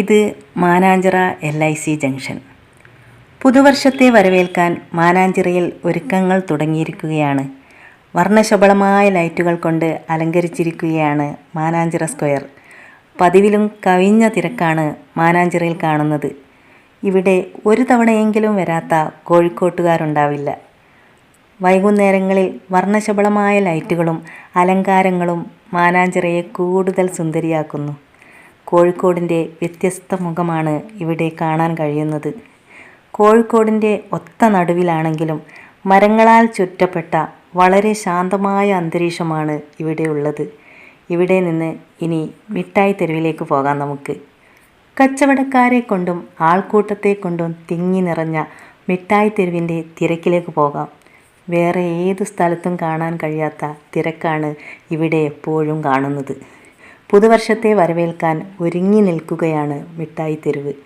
ഇത് Mananchira LIC junction. പുതുവർഷത്തെ വരവേൽക്കാൻ മാനാഞ്ചിറയിൽ ഒരുക്കങ്ങൾ തുടങ്ങിയിരിക്കുകയാണ്. വർണ്ണശബളമായ ലൈറ്റുകൾ കൊണ്ട് അലങ്കരിച്ചിരിക്കുകയാണ് മാനാഞ്ചിറ സ്ക്വയർ. പതിവിലും കവിഞ്ഞ തിരക്കാണ് മാനാഞ്ചിറയിൽ കാണുന്നത്. ഇവിടെ ഒരു തവണയെങ്കിലും വരാത്ത കോഴിക്കോട്ടുകാരുണ്ടാവില്ല. വൈകുന്നേരങ്ങളിൽ വർണ്ണശബളമായ ലൈറ്റുകളും അലങ്കാരങ്ങളും മാനാഞ്ചിറയെ കൂടുതൽ സുന്ദരിയാക്കുന്നു. കോഴിക്കോടിൻ്റെ വ്യത്യസ്ത മുഖമാണ് ഇവിടെ കാണാൻ കഴിയുന്നത്. കോഴിക്കോടിൻ്റെ ഒത്ത നടുവിലാണെങ്കിലും മരങ്ങളാൽ ചുറ്റപ്പെട്ട വളരെ ശാന്തമായ അന്തരീക്ഷമാണ് ഇവിടെയുള്ളത്. ഇവിടെ നിന്ന് ഇനി മിഠായി തെരുവിലേക്ക് പോകാം നമുക്ക്. കച്ചവടക്കാരെ കൊണ്ടും ആൾക്കൂട്ടത്തെ കൊണ്ടും തിങ്ങി നിറഞ്ഞ മിഠായി തെരുവിൻ്റെ തിരക്കിലേക്ക് പോകാം. വേറെ ഏതു സ്ഥലത്തും കാണാൻ കഴിയാത്ത തിരക്കാണ് ഇവിടെ എപ്പോഴും കാണുന്നത്. പുതുവർഷത്തെ വരവേൽക്കാൻ ഒരുങ്ങി നിൽക്കുകയാണ് മിഠായി തെരുവ്.